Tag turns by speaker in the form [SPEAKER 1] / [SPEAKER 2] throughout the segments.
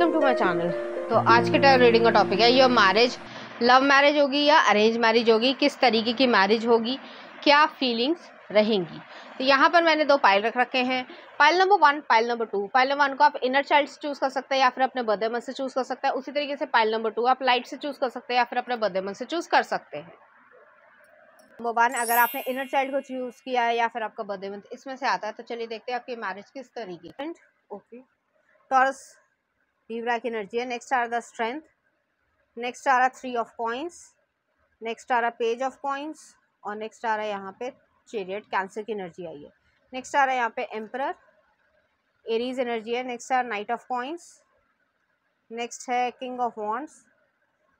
[SPEAKER 1] Welcome to my channel. तो आज के टाइम रीडिंग का टॉपिक है योर मैरिज। लव मैरिज होगी या अरेंज मैरिज होगी, किस तरीके की मैरिज होगी, क्या फीलिंग्स रहेंगी। तो यहाँ पर मैंने दो पाइल रख रखे हैं, pile number 1, pile number 2। Pile number 1 को आप इनर चाइल्ड से चूज कर सकते हैं या फिर अपने बर्थडे मंथ से चूज कर सकते हैं। उसी तरीके से पाइल नंबर 2 आप लाइट से चूज कर सकते हैं या फिर अपने बर्थडे मंथ से चूज कर सकते हैं। नंबर 1 अगर आपने इनर चाइल्ड को चूज किया है या फिर आपका बर्थडे मंथ इसमें से आता है, तो चलिए देखते हैं आपकी मैरिज किस तरीके। ओके, टॉरस Libra की एनर्जी है। नेक्स्ट आ रहा स्ट्रेंथ, नेक्स्ट आ रहा 3 ऑफ कॉइंस, नेक्स्ट आ रहा पेज ऑफ कॉइंस और नेक्स्ट आ रहा है यहाँ पे चैरियट, कैंसर की एनर्जी आई है। नेक्स्ट आ रहा है यहाँ पे एम्परर, एरीज एनर्जी है। नेक्स्ट आ रहा नाइट ऑफ कॉइंस, नेक्स्ट है king of wands,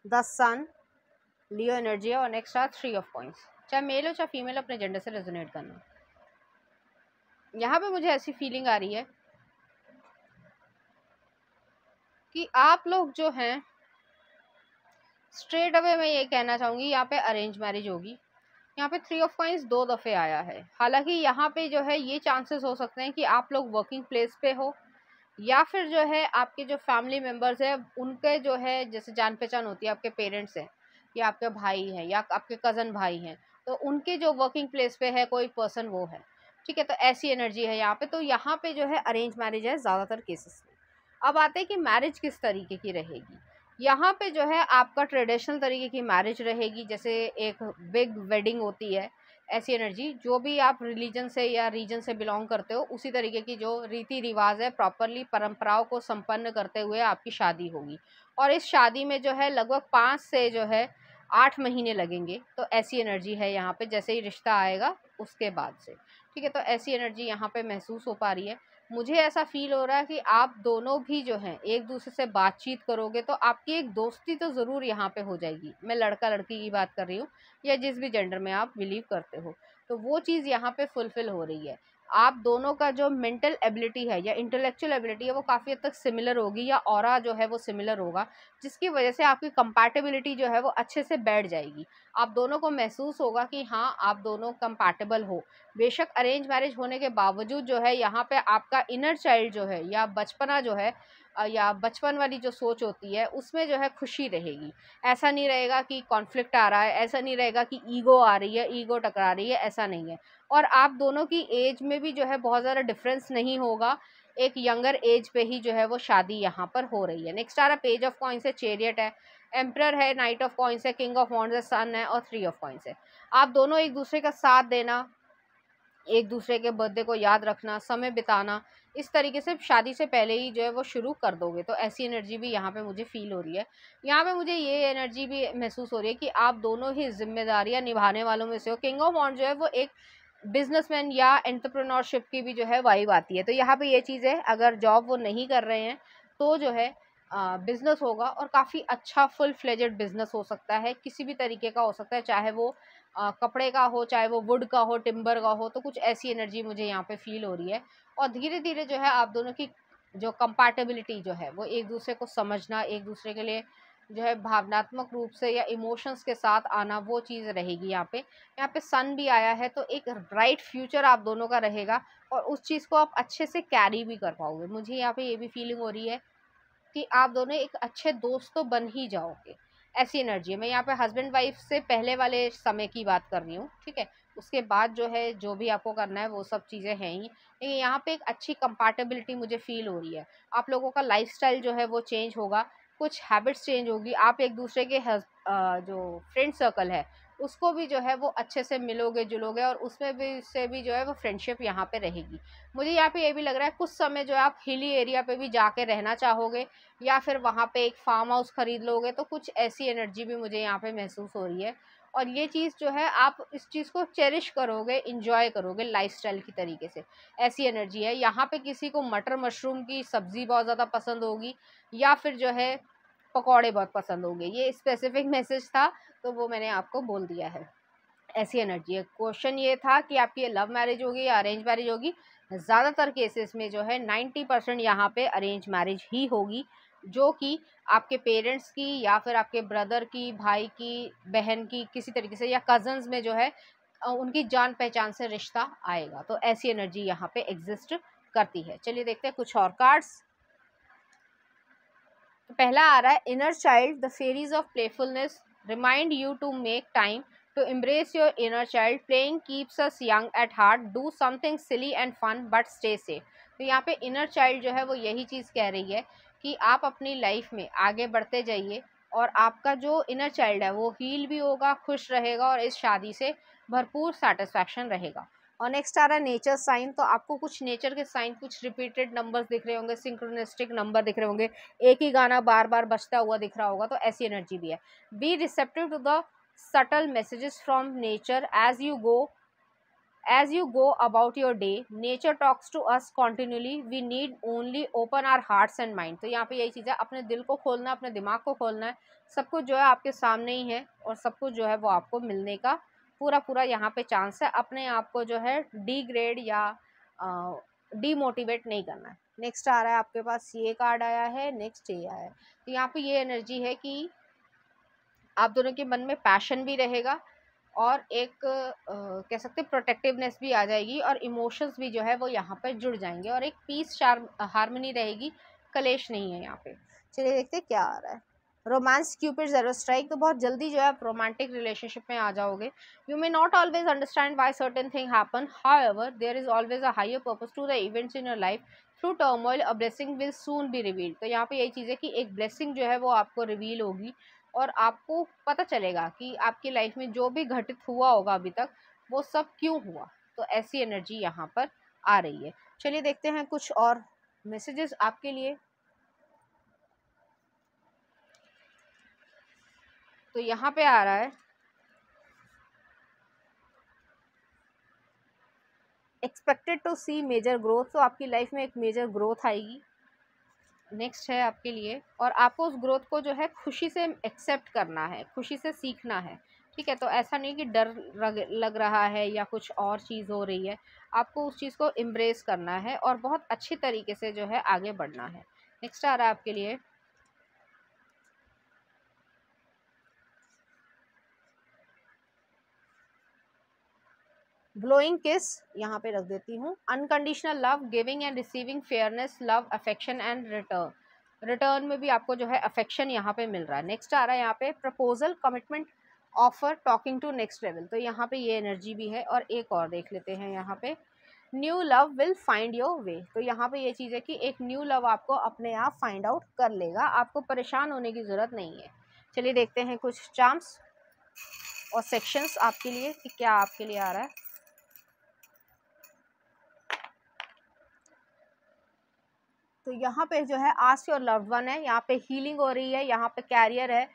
[SPEAKER 1] the sun, leo energy है और नेक्स्ट आ 3 ऑफ कॉइंस। चाहे मेल हो चाहे फीमेल, अपने जेंडर से रेजोनेट करना। यहाँ पे मुझे ऐसी फीलिंग आ रही है कि आप लोग जो हैं स्ट्रेट अवे मैं ये कहना चाहूँगी यहाँ पे अरेंज मैरिज होगी। यहाँ पे 3 ऑफ कॉइंस 2 दफ़े आया है। हालांकि यहाँ पे जो है ये चांसेस हो सकते हैं कि आप लोग वर्किंग प्लेस पे हो या फिर जो है आपके जो फैमिली मेम्बर्स है उनके जो है जैसे जान पहचान होती है, आपके पेरेंट्स हैं या आपके भाई हैं या आपके कज़न भाई हैं, तो उनके जो वर्किंग प्लेस पे है कोई पर्सन वो है, ठीक है। तो ऐसी एनर्जी है यहाँ पे। तो यहाँ पे जो है अरेंज मैरिज है ज़्यादातर केसेस में। अब आते हैं कि मैरिज किस तरीके की रहेगी। यहाँ पे जो है आपका ट्रेडिशनल तरीके की मैरिज रहेगी, जैसे एक बिग वेडिंग होती है, ऐसी एनर्जी। जो भी आप रिलीजन से या रीजन से बिलोंग करते हो उसी तरीके की जो रीति रिवाज है प्रॉपरली परंपराओं को संपन्न करते हुए आपकी शादी होगी। और इस शादी में जो है लगभग 5 से जो है 8 महीने लगेंगे। तो ऐसी एनर्जी है यहाँ पे, जैसे ही रिश्ता आएगा उसके बाद से, ठीक है। तो ऐसी एनर्जी यहाँ पे महसूस हो पा रही है। मुझे ऐसा फील हो रहा है कि आप दोनों भी जो हैं एक दूसरे से बातचीत करोगे तो आपकी एक दोस्ती तो ज़रूर यहाँ पे हो जाएगी। मैं लड़का लड़की की बात कर रही हूँ या जिस भी जेंडर में आप बिलीव करते हो, तो वो चीज़ यहाँ पे फुलफिल हो रही है। आप दोनों का जो मेंटल एबिलिटी है या इंटेलेक्चुअल एबिलिटी है वो काफ़ी हद तक सिमिलर होगी या ऑरा जो है वो सिमिलर होगा, जिसकी वजह से आपकी कंपैटिबिलिटी जो है वो अच्छे से बैठ जाएगी। आप दोनों को महसूस होगा कि हाँ आप दोनों कंपैटिबल हो। बेशक अरेंज मैरिज होने के बावजूद जो है यहाँ पे आपका इनर चाइल्ड जो है या बचपना जो है या बचपन वाली जो सोच होती है उसमें जो है खुशी रहेगी। ऐसा नहीं रहेगा कि कॉन्फ्लिक्ट आ रहा है, ऐसा नहीं रहेगा कि ईगो आ रही है, ईगो टकरा रही है, ऐसा नहीं है। और आप दोनों की एज में भी जो है बहुत ज़्यादा डिफरेंस नहीं होगा। एक यंगर एज पे ही जो है वो शादी यहाँ पर हो रही है। नेक्स्ट आ रहा पेज ऑफ कॉइंस है, चैरियट है, एम्परर है, नाइट ऑफ कॉइंस है, किंग ऑफ वॉन्ड्स है, सन है और 3 ऑफ कॉइंस है। आप दोनों एक दूसरे का साथ देना, एक दूसरे के बर्थडे को याद रखना, समय बिताना, इस तरीके से शादी से पहले ही जो है वो शुरू कर दोगे। तो ऐसी एनर्जी भी यहाँ पे मुझे फील हो रही है। यहाँ पे मुझे ये एनर्जी भी महसूस हो रही है कि आप दोनों ही जिम्मेदारियाँ निभाने वालों में से हो। किंग ऑफ वॉन्ड्स जो है वो एक बिजनेसमैन या एंटरप्रेन्योरशिप की भी जो है वाइब आती है। तो यहाँ पे ये चीज़ है, अगर जॉब वो नहीं कर रहे हैं तो जो है बिजनेस होगा और काफ़ी अच्छा फुल फ्लेजेड बिजनेस हो सकता है, किसी भी तरीके का हो सकता है, चाहे वो कपड़े का हो, चाहे वो वुड का हो, टिम्बर का हो। तो कुछ ऐसी एनर्जी मुझे यहाँ पे फील हो रही है। और धीरे धीरे जो है आप दोनों की जो कंपैटिबिलिटी जो है वो एक दूसरे को समझना, एक दूसरे के लिए जो है भावनात्मक रूप से या इमोशंस के साथ आना, वो चीज़ रहेगी यहाँ पे। यहाँ पे सन भी आया है, तो एक ब्राइट फ्यूचर आप दोनों का रहेगा और उस चीज़ को आप अच्छे से कैरी भी कर पाओगे। मुझे यहाँ पे ये भी फीलिंग हो रही है कि आप दोनों एक अच्छे दोस्त तो बन ही जाओगे, ऐसी एनर्जी है। मैं यहाँ पे हस्बैंड वाइफ से पहले वाले समय की बात कर रही हूँ, ठीक है। उसके बाद जो है जो भी आपको करना है वो सब चीज़ें हैं ही, लेकिन यहाँ पे एक अच्छी कंपैटिबिलिटी मुझे फील हो रही है। आप लोगों का लाइफस्टाइल जो है वो चेंज होगा, कुछ हैबिट्स चेंज होगी। आप एक दूसरे के जो फ्रेंड सर्कल है उसको भी जो है वो अच्छे से मिलोगे जुलोगे और उसमें भी से भी जो है वो फ्रेंडशिप यहाँ पे रहेगी। मुझे यहाँ पे ये भी लग रहा है कुछ समय जो है आप हिली एरिया पे भी जाके रहना चाहोगे या फिर वहाँ पे एक फार्म हाउस खरीद लोगे। तो कुछ ऐसी एनर्जी भी मुझे यहाँ पे महसूस हो रही है और ये चीज़ जो है आप इस चीज़ को चेरिश करोगे, इंजॉय करोगे लाइफस्टाइल की तरीके से, ऐसी एनर्जी है। यहाँ पे किसी को मटर मशरूम की सब्ज़ी बहुत ज़्यादा पसंद होगी या फिर जो है पकौड़े बहुत पसंद होंगे। ये स्पेसिफिक मैसेज था तो वो मैंने आपको बोल दिया है, ऐसी एनर्जी है। क्वेश्चन ये था कि आपकी लव मैरिज होगी या अरेंज मैरिज होगी। ज़्यादातर केसेस में जो है 90% यहाँ पे अरेंज मैरिज ही होगी, जो कि आपके पेरेंट्स की या फिर आपके ब्रदर की, भाई की, बहन की, किसी तरीके से या कज़न्स में जो है उनकी जान पहचान से रिश्ता आएगा। तो ऐसी एनर्जी यहाँ पे एग्जिस्ट करती है। चलिए देखते हैं कुछ और कार्ड्स। तो पहला आ रहा है inner child, the fairies of playfulness remind you to make time to embrace your inner child, playing keeps us young at heart, do something silly and fun but stay safe. तो यहाँ पे inner child जो है वो यही चीज़ कह रही है कि आप अपनी लाइफ में आगे बढ़ते जाइए और आपका जो इनर चाइल्ड है वो हील भी होगा, खुश रहेगा और इस शादी से भरपूर सेटिस्फैक्शन रहेगा। और नेक्स्ट आ रहा है नेचर साइन, तो आपको कुछ नेचर के साइन, कुछ रिपीटेड नंबर्स दिख रहे होंगे, सिंक्रोनिस्टिक नंबर दिख रहे होंगे, एक ही गाना बार बार बजता हुआ दिख रहा होगा, तो ऐसी एनर्जी भी है। Be receptive to the subtle messages from nature as you go about your day, nature talks to us continually, we need only open our hearts and mind। तो यहाँ पे यही चीज़ है, अपने दिल को खोलना है, अपने दिमाग को खोलना है, सब कुछ जो है आपके सामने ही है और सब कुछ जो है वो आपको मिलने का पूरा यहाँ पे चांस है। अपने आप को जो है डिग्रेड या डीमोटिवेट नहीं करना है। नेक्स्ट आ रहा है आपके पास ये कार्ड आया है, नेक्स्ट ये आया है। तो यहाँ पे ये एनर्जी है कि आप दोनों के मन में पैशन भी रहेगा और एक कह सकते हैं प्रोटेक्टिवनेस भी आ जाएगी और इमोशंस भी जो है वो यहाँ पर जुड़ जाएंगे और एक पीस हार्मनी रहेगी, कलेश नहीं है यहाँ पे। चलिए देखते हैं क्या आ रहा है। रोमांस क्यूपिड ज़ेरो स्ट्राइक, तो बहुत जल्दी जो है आप रोमांटिक रिलेशनशिप में आ जाओगे। You may not always understand why certain thing happen, however there is always a higher purpose to the events in your life, through turmoil a blessing will soon be revealed. तो यहाँ पे यही चीज़ है कि एक ब्लेसिंग जो है वो आपको रिवील होगी और आपको पता चलेगा कि आपकी लाइफ में जो भी घटित हुआ होगा अभी तक वो सब क्यों हुआ। तो ऐसी एनर्जी यहाँ पर आ रही है। चलिए देखते हैं कुछ और मैसेजेस आपके लिए। तो यहाँ पे आ रहा है expected to see major growth, तो आपकी लाइफ में एक मेजर ग्रोथ आएगी। नेक्स्ट है आपके लिए, और आपको उस ग्रोथ को जो है खुशी से एक्सेप्ट करना है, खुशी से सीखना है। ठीक है, तो ऐसा नहीं कि डर लग रहा है या कुछ और चीज़ हो रही है, आपको उस चीज़ को एम्ब्रेस करना है और बहुत अच्छी तरीके से जो है आगे बढ़ना है। नेक्स्ट आ रहा है आपके लिए ब्लोइंग किस, यहाँ पे रख देती हूँ। Unconditional love, giving and receiving fairness, love, affection and return में भी आपको जो है अफेक्शन यहाँ पे मिल रहा है। नेक्स्ट आ रहा है यहाँ पे proposal, commitment, offer, talking to next level, तो यहाँ पे ये एनर्जी भी है। और एक और देख लेते हैं यहाँ पे new love will find your way, तो यहाँ पे ये चीज़ है कि एक न्यू लव आपको अपने आप फाइंड आउट कर लेगा, आपको परेशान होने की ज़रूरत नहीं है। चलिए देखते हैं कुछ चार्म्स और सेक्शंस आपके लिए कि क्या आपके लिए आ रहा है। तो यहाँ पे जो है आस्क योर लव्ड वन है, यहाँ पे हीलिंग हो रही है, यहाँ पे कैरियर है,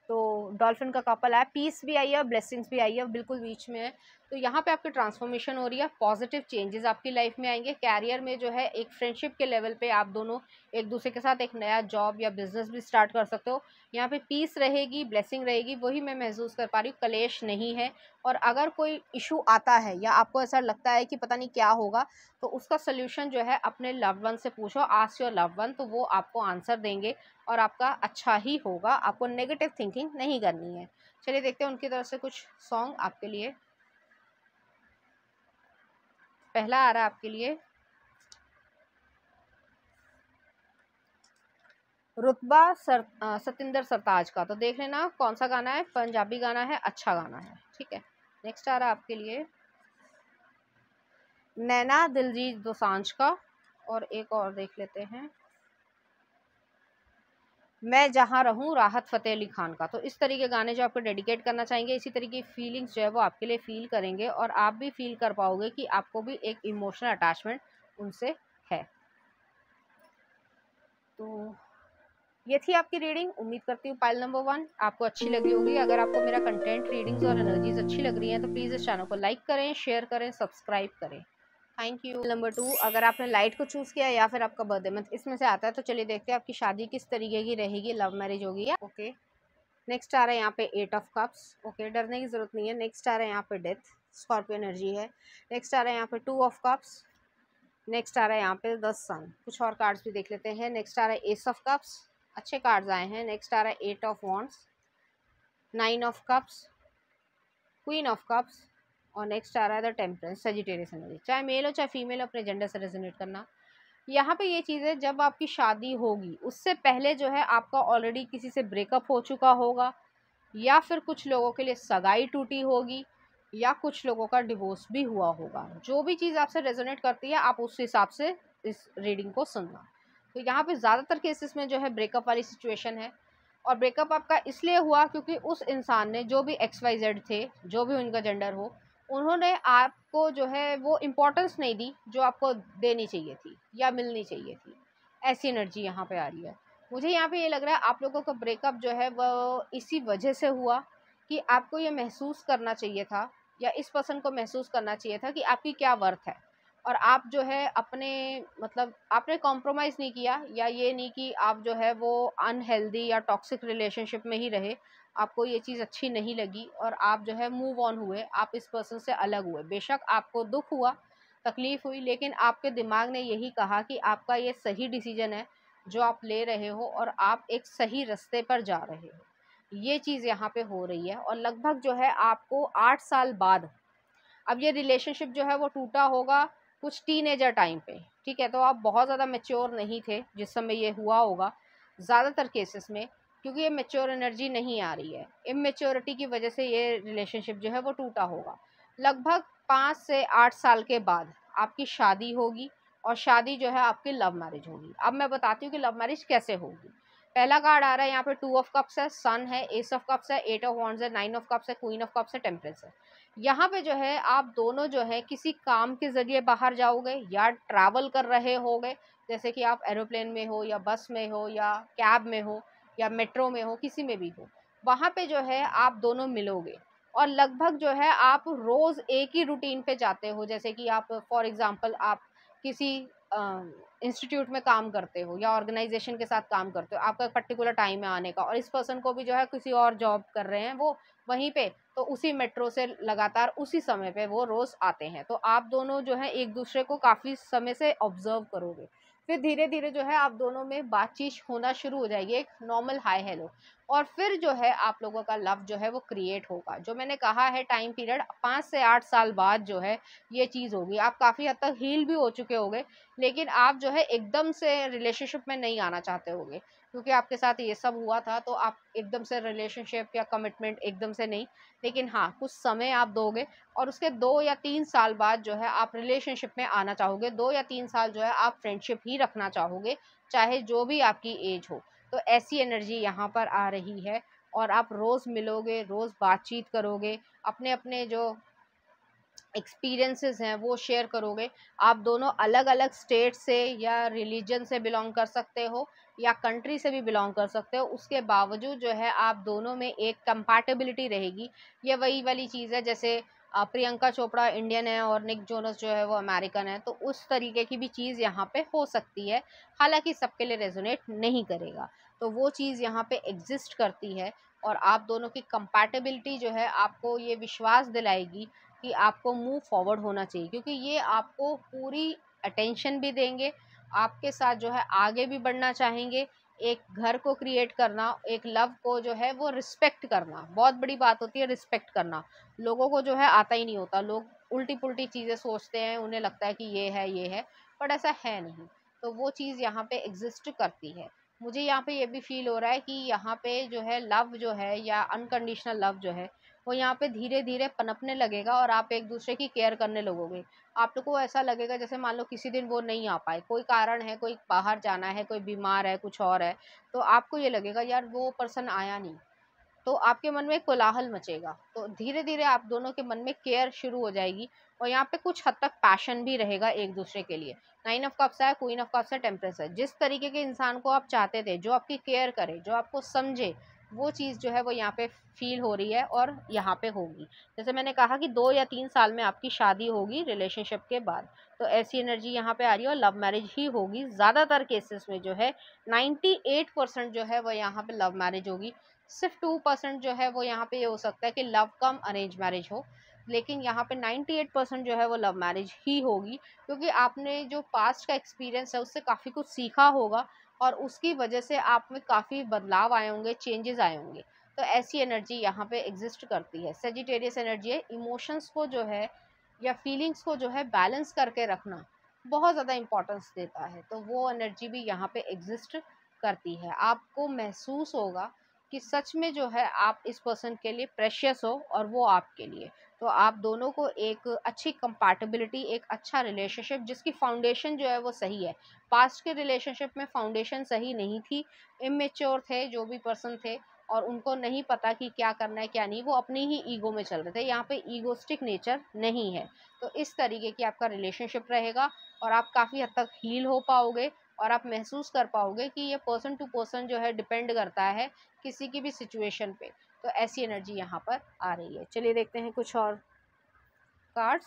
[SPEAKER 1] तो डॉल्फिन का कपल है, पीस भी आई है, ब्लेसिंग्स भी आई है, बिल्कुल बीच में है। तो यहाँ पे आपकी ट्रांसफॉर्मेशन हो रही है, पॉजिटिव चेंजेस आपकी लाइफ में आएंगे। कैरियर में जो है एक फ्रेंडशिप के लेवल पे आप दोनों एक दूसरे के साथ एक नया जॉब या बिजनेस भी स्टार्ट कर सकते हो। यहाँ पे पीस रहेगी, ब्लेसिंग रहेगी, वही मैं महसूस कर पा रही हूँ, कलेश नहीं है। और अगर कोई इशू आता है या आपको ऐसा लगता है कि पता नहीं क्या होगा, तो उसका सोल्यूशन जो है अपने लव्ड वन से पूछो, आस्क योर लव्ड वन, तो वो आपको आंसर देंगे और आपका अच्छा ही होगा, आपको नेगेटिव थिंकिंग नहीं करनी है। चलिए देखते हैं उनकी तरफ से कुछ सॉन्ग आपके लिए। पहला आ रहा है आपके लिए रुतबा सतिंदर सरताज का, तो देख लेना कौन सा गाना है, पंजाबी गाना है, अच्छा गाना है। ठीक है, नेक्स्ट आ रहा है आपके लिए नैना दिलजीत दोसांझ का, और एक और देख लेते हैं मैं जहाँ रहूँ राहत फ़तेह अली खान का। तो इस तरीके गाने जो आपको डेडिकेट करना चाहेंगे, इसी तरीके की फीलिंग्स जो है वो आपके लिए फील करेंगे और आप भी फील कर पाओगे कि आपको भी एक इमोशनल अटैचमेंट उनसे है। तो ये थी आपकी रीडिंग। उम्मीद करती हूँ पाइल नंबर 1 आपको अच्छी लगी होगी। अगर आपको मेरा कंटेंट, रीडिंग्स और एनर्जीज अच्छी लग रही हैं तो प्लीज़ इस चैनल को लाइक करें, शेयर करें, सब्सक्राइब करें। Thank you. नंबर 2, अगर आपने लाइट को चूज़ किया या फिर आपका बर्थडे मंथ इसमें से आता है, तो चलिए देखते हैं आपकी शादी किस तरीके की रहेगी, लव मैरिज होगी या ओके। नेक्स्ट आ रहा है यहाँ पे 8 ऑफ कप्स, ओके, डरने की ज़रूरत नहीं है। नेक्स्ट आ रहा है यहाँ पे डेथ, स्कॉर्पियो एनर्जी है। नेक्स्ट आ रहा है यहाँ पे 2 ऑफ कप्स। नेक्स्ट आ रहा है यहाँ पे द सन। कुछ और कार्ड्स भी देख लेते हैं। नेक्स्ट आ रहा है एस ऑफ कप्स, अच्छे कार्ड्स आए हैं। नेक्स्ट आ रहा है 8 of wands, 9 of cups, queen of cups, और नेक्स्ट आ रहा है द टेम्परेंस, सजिटेरियस एनर्जी। चाहे मेल हो चाहे फीमेल हो, अपने जेंडर से रेजोनेट करना। यहाँ पे ये चीज़ है, जब आपकी शादी होगी उससे पहले जो है आपका ऑलरेडी किसी से ब्रेकअप हो चुका होगा, या फिर कुछ लोगों के लिए सगाई टूटी होगी, या कुछ लोगों का डिवोर्स भी हुआ होगा। जो भी चीज़ आपसे रेजोनेट करती है आप उस हिसाब से इस रीडिंग को सुनना। तो यहाँ पे ज़्यादातर केसेस में जो है ब्रेकअप वाली सिचुएशन है, और ब्रेकअप आपका इसलिए हुआ क्योंकि उस इंसान ने, जो भी XYZ थे, जो भी उनका जेंडर हो, उन्होंने आपको जो है वो इम्पोर्टेंस नहीं दी जो आपको देनी चाहिए थी या मिलनी चाहिए थी। ऐसी एनर्जी यहाँ पे आ रही है। मुझे यहाँ पे ये लग रहा है आप लोगों का ब्रेकअप जो है वो इसी वजह से हुआ कि आपको ये महसूस करना चाहिए था, या इस पर्सन को महसूस करना चाहिए था कि आपकी क्या वर्थ है, और आप जो है अपने, मतलब आपने कॉम्प्रोमाइज़ नहीं किया, या ये नहीं कि आप जो है वो अनहेल्दी या टॉक्सिक रिलेशनशिप में ही रहे, आपको ये चीज़ अच्छी नहीं लगी और आप जो है मूव ऑन हुए, आप इस पर्सन से अलग हुए। बेशक आपको दुख हुआ, तकलीफ़ हुई, लेकिन आपके दिमाग ने यही कहा कि आपका ये सही डिसीजन है जो आप ले रहे हो, और आप एक सही रास्ते पर जा रहे हो। ये चीज़ यहाँ पे हो रही है, और लगभग जो है आपको 8 साल बाद, अब ये रिलेशनशिप जो है वो टूटा होगा कुछ टीनेजर टाइम पे, ठीक है? तो आप बहुत ज़्यादा मैच्योर नहीं थे जिस समय ये हुआ होगा, ज़्यादातर केसेस में, क्योंकि ये मैच्योर एनर्जी नहीं आ रही है। इमेच्योरिटी की वजह से ये रिलेशनशिप जो है वो टूटा होगा। लगभग 5 से 8 साल के बाद आपकी शादी होगी, और शादी जो है आपकी लव मैरिज होगी। अब मैं बताती हूँ कि लव मैरिज कैसे होगी। पहला कार्ड आ रहा है यहाँ पे 2 ऑफ कप्स है, सन है, एस ऑफ कप्स है, 8 ऑफ वॉन्ड्स है, 9 ऑफ कप्स है, क्वीन ऑफ कप्स है, टेम्परेंस है। यहाँ पे जो है आप दोनों जो है किसी काम के ज़रिए बाहर जाओगे, या ट्रैवल कर रहे होगे, जैसे कि आप एरोप्लेन में हो, या बस में हो, या कैब में हो, या मेट्रो में हो, किसी में भी हो। वहाँ पे जो है आप दोनों मिलोगे, और लगभग जो है आप रोज़ एक ही रूटीन पे जाते हो। जैसे कि आप फॉर एग्ज़ाम्पल आप किसी इंस्टीट्यूट में काम करते हो, या ऑर्गेनाइजेशन के साथ काम करते हो, आपका एक पर्टिकुलर टाइम है आने का, और इस पर्सन को भी जो है किसी और जॉब कर रहे हैं वो वहीं पे, तो उसी मेट्रो से लगातार उसी समय पे वो रोज़ आते हैं। तो आप दोनों जो है एक दूसरे को काफ़ी समय से ऑब्जर्व करोगे। फिर धीरे धीरे जो है आप दोनों में बातचीत होना शुरू हो जाएगी, एक नॉर्मल हाय हेलो, और फिर जो है आप लोगों का लव जो है वो क्रिएट होगा। जो मैंने कहा है टाइम पीरियड 5 से 8 साल बाद जो है ये चीज़ होगी। आप काफ़ी हद तक हील भी हो चुके होगे, लेकिन आप जो है एकदम से रिलेशनशिप में नहीं आना चाहते होगे, क्योंकि आपके साथ ये सब हुआ था, तो आप एकदम से रिलेशनशिप या कमिटमेंट एकदम से नहीं, लेकिन हाँ कुछ समय आप दोगे, और उसके 2 या 3 साल बाद जो है आप रिलेशनशिप में आना चाहोगे। 2 या 3 साल जो है आप फ्रेंडशिप ही रखना चाहोगे, चाहे जो भी आपकी एज हो। तो ऐसी एनर्जी यहाँ पर आ रही है, और आप रोज़ मिलोगे, रोज़ बातचीत करोगे, अपने अपने जो एक्सपीरियंसेस हैं वो शेयर करोगे। आप दोनों अलग अलग स्टेट से या रिलीजन से बिलोंग कर सकते हो, या कंट्री से भी बिलोंग कर सकते हो, उसके बावजूद जो है आप दोनों में एक कंपैटिबिलिटी रहेगी। ये वही वाली चीज़ है, जैसे प्रियंका चोपड़ा इंडियन है और निक जोनस जो है वो अमेरिकन है, तो उस तरीके की भी चीज़ यहाँ पे हो सकती है। हालांकि सबके लिए रेजोनेट नहीं करेगा, तो वो चीज़ यहाँ पे एग्जिस्ट करती है, और आप दोनों की कंपैटिबिलिटी जो है आपको ये विश्वास दिलाएगी कि आपको मूव फॉरवर्ड होना चाहिए, क्योंकि ये आपको पूरी अटेंशन भी देंगे, आपके साथ जो है आगे भी बढ़ना चाहेंगे। एक घर को क्रिएट करना, एक लव को जो है वो रिस्पेक्ट करना, बहुत बड़ी बात होती है रिस्पेक्ट करना। लोगों को जो है आता ही नहीं होता, लोग उल्टी पुल्टी चीज़ें सोचते हैं, उन्हें लगता है कि ये है, बट ऐसा है नहीं। तो वो चीज़ यहाँ पे एग्जिस्ट करती है। मुझे यहाँ पे ये भी फील हो रहा है कि यहाँ पे जो है लव जो है, या अनकंडीशनल लव जो है, वो यहाँ पे धीरे धीरे पनपने लगेगा, और आप एक दूसरे की केयर करने लगोगे। आप लोग को ऐसा लगेगा जैसे मान लो किसी दिन वो नहीं आ पाए, कोई कारण है, कोई बाहर जाना है, कोई बीमार है, कुछ और है, तो आपको ये लगेगा यार वो पर्सन आया नहीं, तो आपके मन में कोलाहल मचेगा। तो धीरे धीरे आप दोनों के मन में केयर शुरू हो जाएगी, और यहाँ पे कुछ हद तक पैशन भी रहेगा एक दूसरे के लिए। 9 ऑफ कप्स है, क्वीन ऑफ कप्स है, टेम्परेंस है। जिस तरीके के इंसान को आप चाहते थे, जो आपकी केयर करे, जो आपको समझे, वो चीज़ जो है वो यहाँ पे फील हो रही है, और यहाँ पे होगी। जैसे मैंने कहा कि 2 या 3 साल में आपकी शादी होगी रिलेशनशिप के बाद, तो ऐसी एनर्जी यहाँ पे आ रही है, और लव मैरिज ही होगी ज़्यादातर केसेस में। जो है 98% जो है वो यहाँ पे लव मैरिज होगी। सिर्फ 2% जो है वो यहाँ पे ये हो सकता है कि लव कम अरेंज मैरिज हो, लेकिन यहाँ पे 98% जो है वो लव मैरिज ही होगी, क्योंकि आपने जो पास्ट का एक्सपीरियंस है उससे काफ़ी कुछ सीखा होगा, और उसकी वजह से आप में काफ़ी बदलाव आए होंगे, चेंजेस आए होंगे। तो ऐसी एनर्जी यहाँ पे एग्जिस्ट करती है। सेजिटेरियस एनर्जी है, इमोशंस को जो है या फीलिंग्स को जो है बैलेंस करके रखना, बहुत ज़्यादा इम्पोर्टेंस देता है, तो वो एनर्जी भी यहाँ पे एग्जिस्ट करती है। आपको महसूस होगा कि सच में जो है आप इस पर्सन के लिए प्रेशियस हो और वो आपके लिए। तो आप दोनों को एक अच्छी कंपैटिबिलिटी, एक अच्छा रिलेशनशिप जिसकी फाउंडेशन जो है वो सही है। पास्ट के रिलेशनशिप में फाउंडेशन सही नहीं थी, इमेच्योर थे जो भी पर्सन थे और उनको नहीं पता कि क्या करना है क्या नहीं, वो अपनी ही ईगो में चल रहे थे। यहाँ पे ईगोस्टिक नेचर नहीं है। तो इस तरीके की आपका रिलेशनशिप रहेगा और आप काफ़ी हद तक हील हो पाओगे और आप महसूस कर पाओगे कि ये पर्सन टू पर्सन जो है डिपेंड करता है किसी की भी सिचुएशन पे। तो ऐसी एनर्जी यहाँ पर आ रही है। चलिए देखते हैं कुछ और कार्ड्स।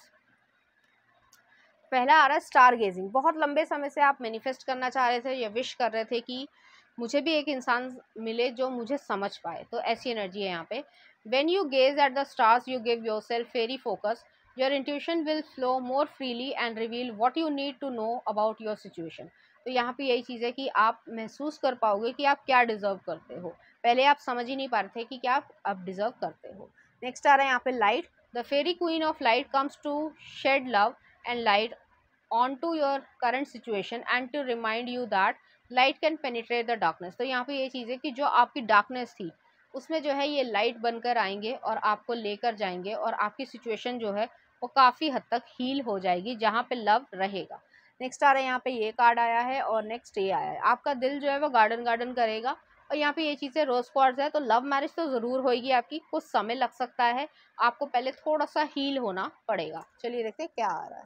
[SPEAKER 1] पहला आ रहा है स्टार गेजिंग। बहुत लंबे समय से आप मैनिफेस्ट करना चाह रहे थे या विश कर रहे थे कि मुझे भी एक इंसान मिले जो मुझे समझ पाए। तो ऐसी एनर्जी है यहाँ पे। When you gaze at the stars you give yourself very focus, your intuition will flow more freely and reveal what you need to know about your situation. तो यहाँ पे यही चीज़ है कि आप महसूस कर पाओगे कि आप क्या डिजर्व करते हो। पहले आप समझ ही नहीं पा रहे थे कि क्या आप डिजर्व करते हो। नेक्स्ट आ रहा है यहाँ पे light. The fairy queen of light comes to shed love and light onto your current situation and to remind you that light can penetrate the darkness। तो यहाँ पे ये चीज़ है कि जो आपकी डार्कनेस थी उसमें जो है ये लाइट बनकर आएंगे और आपको लेकर जाएंगे और आपकी सिचुएशन जो है वो काफ़ी हद तक हील हो जाएगी जहाँ पे लव रहेगा। नेक्स्ट आ रहा है यहाँ पे ये कार्ड आया है और नेक्स्ट ये आया है। आपका दिल जो है वो गार्डन गार्डन करेगा और यहाँ पे ये चीज़ें रोज क्वार्ट्ज है। तो लव मैरिज तो ज़रूर होगी आपकी, कुछ समय लग सकता है, आपको पहले थोड़ा सा हील होना पड़ेगा। चलिए देखते हैं क्या आ रहा है।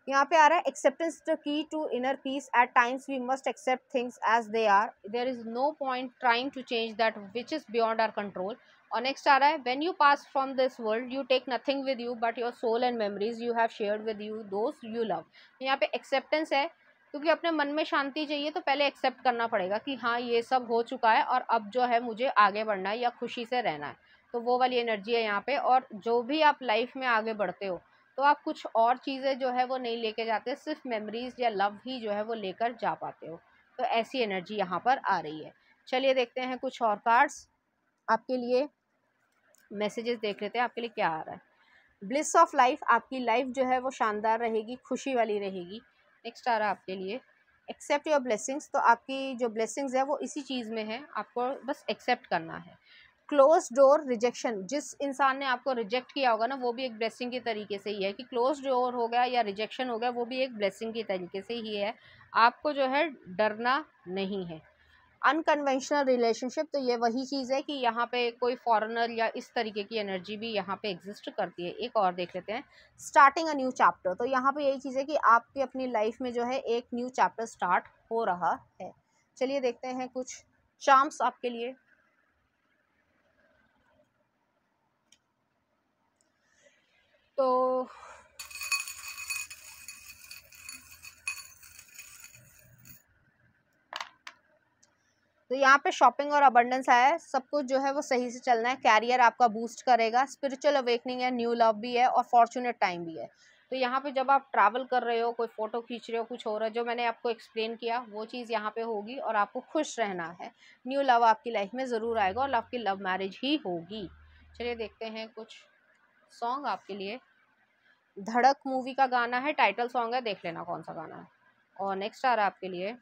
[SPEAKER 1] यहाँ पे आ रहा है acceptance the key to inner peace, at times we must accept things as they are, there is no point trying to change that which is beyond our control. और नेक्स्ट आ रहा है when you pass from this world you take nothing with you but your soul and memories you have shared with you those you love. यहाँ पे acceptance है क्योंकि अपने मन में शांति चाहिए तो पहले एक्सेप्ट करना पड़ेगा कि हाँ ये सब हो चुका है और अब जो है मुझे आगे बढ़ना है या खुशी से रहना है। तो वो वाली एनर्जी है यहाँ पे। और जो भी आप लाइफ में आगे बढ़ते हो तो आप कुछ और चीज़ें जो है वो नहीं लेके जाते, सिर्फ मेमोरीज या लव ही जो है वो लेकर जा पाते हो। तो ऐसी एनर्जी यहाँ पर आ रही है। चलिए देखते हैं कुछ और कार्ड्स आपके लिए, मैसेजेस देख लेते हैं आपके लिए क्या आ रहा है। ब्लिस ऑफ लाइफ, आपकी लाइफ जो है वो शानदार रहेगी, खुशी वाली रहेगी। नेक्स्ट आ रहा है आपके लिए एक्सेप्ट योर ब्लेसिंग्स। तो आपकी जो ब्लेसिंग्स है वो इसी चीज़ में है, आपको बस एक्सेप्ट करना है। क्लोज डोर रिजेक्शन, जिस इंसान ने आपको रिजेक्ट किया होगा ना वो भी एक ब्लेसिंग के तरीके से ही है कि क्लोज डोर हो गया या रिजेक्शन हो गया, वो भी एक ब्लेसिंग के तरीके से ही है। आपको जो है डरना नहीं है। अनकन्वेंशनल रिलेशनशिप, तो ये वही चीज़ है कि यहाँ पे कोई फॉरेनर या इस तरीके की एनर्जी भी यहाँ पे एग्जिस्ट करती है। एक और देख लेते हैं स्टार्टिंग अ न्यू चैप्टर। तो यहाँ पे यही चीज़ है कि आपकी अपनी लाइफ में जो है एक न्यू चैप्टर स्टार्ट हो रहा है। चलिए देखते हैं कुछ चार्म्स आपके लिए। तो यहाँ पे शॉपिंग और अबंडेंस आया है। सब कुछ जो है वो सही से चलना है। कैरियर आपका बूस्ट करेगा, स्पिरिचुअल अवेकनिंग है, न्यू लव भी है और फॉर्चुनेट टाइम भी है। तो यहाँ पे जब आप ट्रैवल कर रहे हो, कोई फोटो खींच रहे हो, कुछ हो रहा है, जो मैंने आपको एक्सप्लेन किया वो चीज़ यहाँ पे होगी और आपको खुश रहना है। न्यू लव आपकी लाइफ में ज़रूर आएगा और आपकी लव मैरिज ही होगी। चलिए देखते हैं कुछ सॉन्ग आपके लिए। धड़क मूवी का गाना है, टाइटल सॉन्ग है, देख लेना कौन सा गाना है। और नेक्स्ट आ रहा है आपके लिए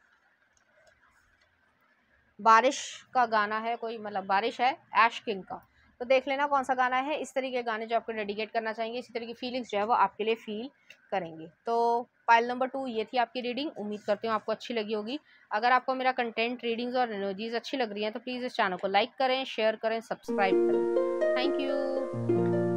[SPEAKER 1] बारिश का गाना है, कोई मतलब बारिश है ऐश किंग का। तो देख लेना कौन सा गाना है। इस तरह के गाने जो आपको डेडिकेट करना चाहेंगे, इसी तरह की फीलिंग्स जो है वो आपके लिए फील करेंगे। तो पाइल नंबर 2 ये थी आपकी रीडिंग। उम्मीद करती हूँ आपको अच्छी लगी होगी। अगर आपको मेरा कंटेंट, रीडिंग्स और एनर्जीज अच्छी लग रही हैं तो प्लीज़ इस चैनल को लाइक करें, शेयर करें, सब्सक्राइब करें। Thank you.